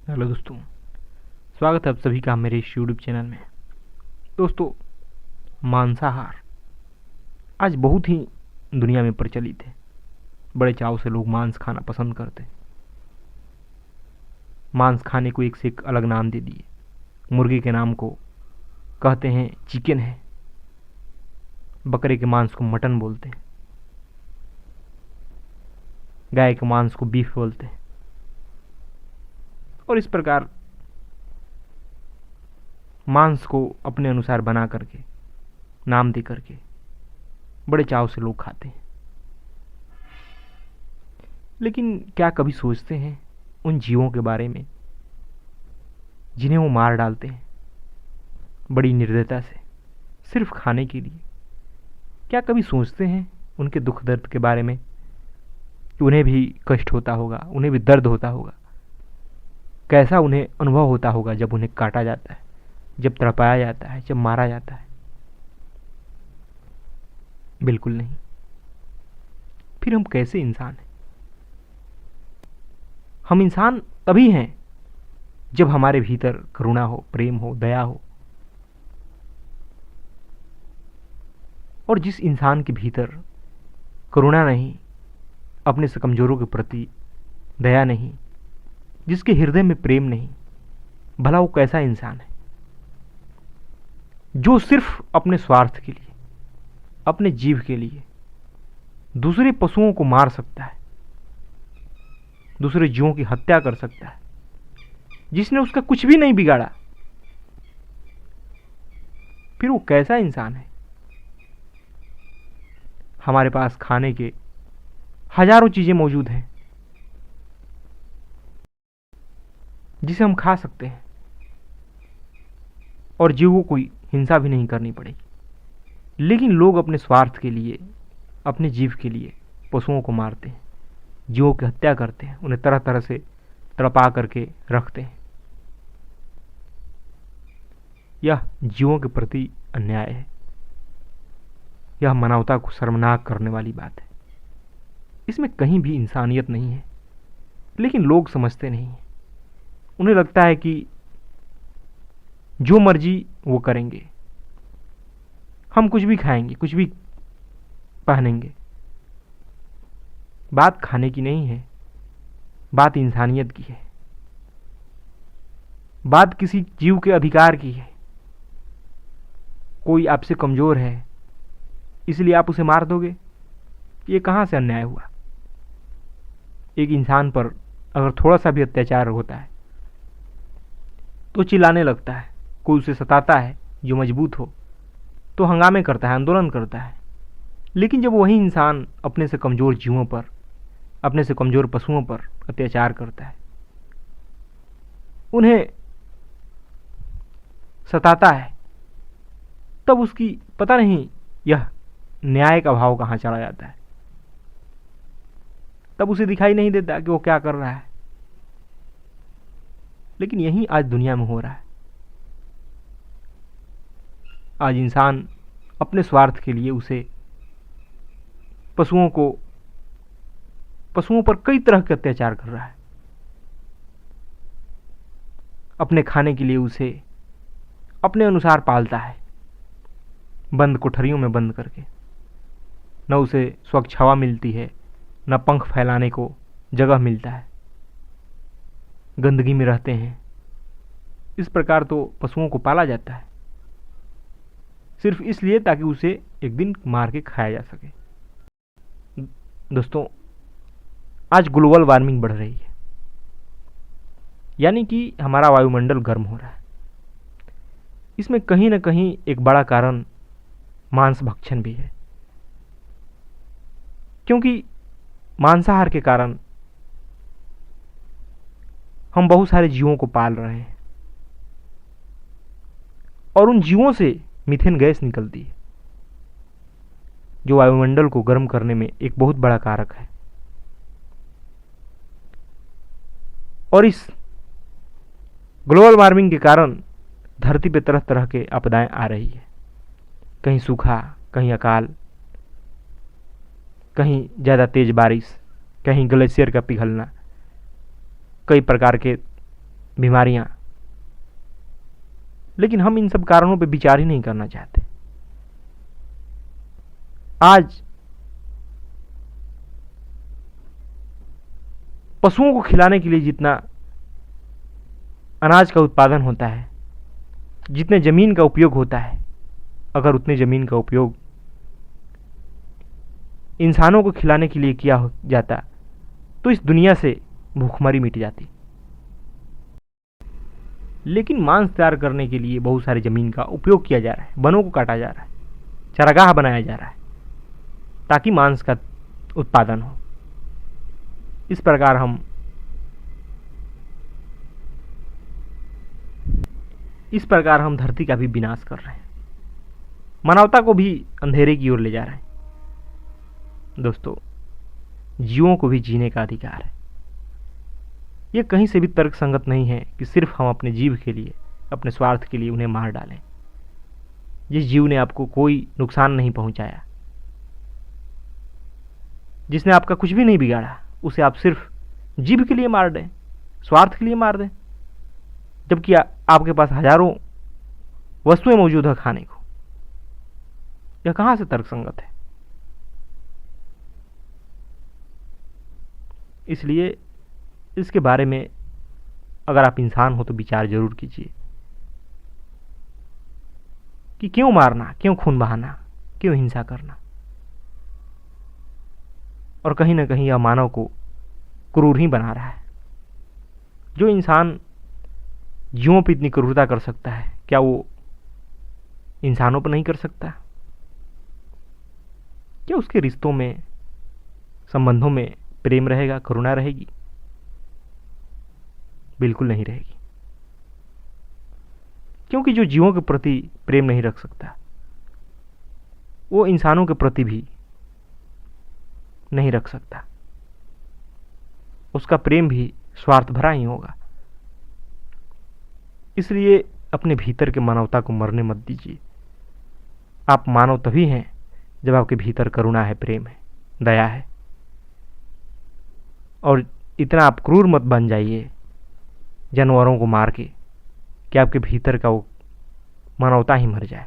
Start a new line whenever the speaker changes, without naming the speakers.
Hello दोस्तों, स्वागत है आप सभी का मेरे इस यूट्यूब चैनल में। दोस्तों, मांसाहार आज बहुत ही दुनिया में प्रचलित है। बड़े चाव से लोग मांस खाना पसंद करते हैं। मांस खाने को एक से एक अलग नाम दे दिए। मुर्गे के नाम को कहते हैं चिकन है, बकरे के मांस को मटन बोलते हैं, गाय के मांस को बीफ बोलते हैं, और इस प्रकार मांस को अपने अनुसार बना करके नाम दे करके बड़े चाव से लोग खाते हैं। लेकिन क्या कभी सोचते हैं उन जीवों के बारे में जिन्हें वो मार डालते हैं बड़ी निर्दयता से, सिर्फ खाने के लिए? क्या कभी सोचते हैं उनके दुख दर्द के बारे में कि उन्हें भी कष्ट होता होगा, उन्हें भी दर्द होता होगा? कैसा उन्हें अनुभव होता होगा जब उन्हें काटा जाता है, जब तड़पाया जाता है, जब मारा जाता है? बिल्कुल नहीं। फिर हम कैसे इंसान हैं? हम इंसान तभी हैं जब हमारे भीतर करुणा हो, प्रेम हो, दया हो। और जिस इंसान के भीतर करुणा नहीं, अपने से कमजोरों के प्रति दया नहीं, जिसके हृदय में प्रेम नहीं, भला वो कैसा इंसान है? जो सिर्फ अपने स्वार्थ के लिए, अपने जीव के लिए दूसरे पशुओं को मार सकता है, दूसरे जीवों की हत्या कर सकता है, जिसने उसका कुछ भी नहीं बिगाड़ा, फिर वो कैसा इंसान है? हमारे पास खाने के हजारों चीजें मौजूद हैं जिसे हम खा सकते हैं, और जीवों को हिंसा भी नहीं करनी पड़ेगी। लेकिन लोग अपने स्वार्थ के लिए, अपने जीव के लिए पशुओं को मारते हैं, जीवों की हत्या करते हैं, उन्हें तरह तरह से तड़पा करके रखते हैं। यह जीवों के प्रति अन्याय है। यह मानवता को शर्मनाक करने वाली बात है। इसमें कहीं भी इंसानियत नहीं है, लेकिन लोग समझते नहीं हैं। उन्हें लगता है कि जो मर्जी वो करेंगे, हम कुछ भी खाएंगे, कुछ भी पहनेंगे। बात खाने की नहीं है, बात इंसानियत की है, बात किसी जीव के अधिकार की है। कोई आपसे कमजोर है इसलिए आप उसे मार दोगे? ये कहां से अन्याय हुआ? एक इंसान पर अगर थोड़ा सा भी अत्याचार होता है तो चिल्लाने लगता है, कोई उसे सताता है जो मजबूत हो तो हंगामे करता है, आंदोलन करता है। लेकिन जब वही इंसान अपने से कमजोर जीवों पर, अपने से कमजोर पशुओं पर अत्याचार करता है, उन्हें सताता है, तब उसकी पता नहीं यह न्याय का भाव कहां चला जाता है। तब उसे दिखाई नहीं देता कि वो क्या कर रहा है। लेकिन यही आज दुनिया में हो रहा है। आज इंसान अपने स्वार्थ के लिए उसे पशुओं पर कई तरह के अत्याचार कर रहा है। अपने खाने के लिए उसे अपने अनुसार पालता है, बंद कोठरियों में बंद करके। न उसे स्वच्छ हवा मिलती है, न पंख फैलाने को जगह मिलता है, गंदगी में रहते हैं। इस प्रकार तो पशुओं को पाला जाता है सिर्फ इसलिए ताकि उसे एक दिन मार के खाया जा सके। दोस्तों, आज ग्लोबल वार्मिंग बढ़ रही है, यानी कि हमारा वायुमंडल गर्म हो रहा है। इसमें कहीं ना कहीं एक बड़ा कारण मांस भक्षण भी है, क्योंकि मांसाहार के कारण हम बहुत सारे जीवों को पाल रहे हैं और उन जीवों से मीथेन गैस निकलती है जो वायुमंडल को गर्म करने में एक बहुत बड़ा कारक है। और इस ग्लोबल वार्मिंग के कारण धरती पे तरह तरह के आपदाएं आ रही है। कहीं सूखा, कहीं अकाल, कहीं ज़्यादा तेज बारिश, कहीं ग्लेशियर का पिघलना, कई प्रकार के बीमारियां, लेकिन हम इन सब कारणों पर विचार ही नहीं करना चाहते। आज पशुओं को खिलाने के लिए जितना अनाज का उत्पादन होता है, जितने जमीन का उपयोग होता है, अगर उतने जमीन का उपयोग इंसानों को खिलाने के लिए किया जाता तो इस दुनिया से भूखमरी मिट जाती। लेकिन मांस तैयार करने के लिए बहुत सारी जमीन का उपयोग किया जा रहा है, वनों को काटा जा रहा है, चारागाह बनाया जा रहा है ताकि मांस का उत्पादन हो। इस प्रकार हम धरती का भी विनाश कर रहे हैं, मानवता को भी अंधेरे की ओर ले जा रहे हैं। दोस्तों, जीवों को भी जीने का अधिकार है। यह कहीं से भी तर्कसंगत नहीं है कि सिर्फ हम अपने जीव के लिए, अपने स्वार्थ के लिए उन्हें मार डालें। जिस जीव ने आपको कोई नुकसान नहीं पहुंचाया, जिसने आपका कुछ भी नहीं बिगाड़ा, उसे आप सिर्फ जीव के लिए मार दें, स्वार्थ के लिए मार दें, जबकि आपके पास हजारों वस्तुएं मौजूद है खाने को। यह कहां से तर्कसंगत है? इसलिए इसके बारे में अगर आप इंसान हो तो विचार जरूर कीजिए कि क्यों मारना, क्यों खून बहाना, क्यों हिंसा करना। और कहीं ना कहीं यह मानव को क्रूर ही बना रहा है। जो इंसान जीवों पर इतनी क्रूरता कर सकता है, क्या वो इंसानों पर नहीं कर सकता? क्या उसके रिश्तों में, संबंधों में प्रेम रहेगा, करुणा रहेगी? बिल्कुल नहीं रहेगी। क्योंकि जो जीवों के प्रति प्रेम नहीं रख सकता, वो इंसानों के प्रति भी नहीं रख सकता। उसका प्रेम भी स्वार्थ भरा ही होगा। इसलिए अपने भीतर के मानवता को मरने मत दीजिए। आप मानव तभी हैं जब आपके भीतर करुणा है, प्रेम है, दया है। और इतना आप क्रूर मत बन जाइए जानवरों को मार के कि आपके भीतर का वो मानवता ही मर जाए।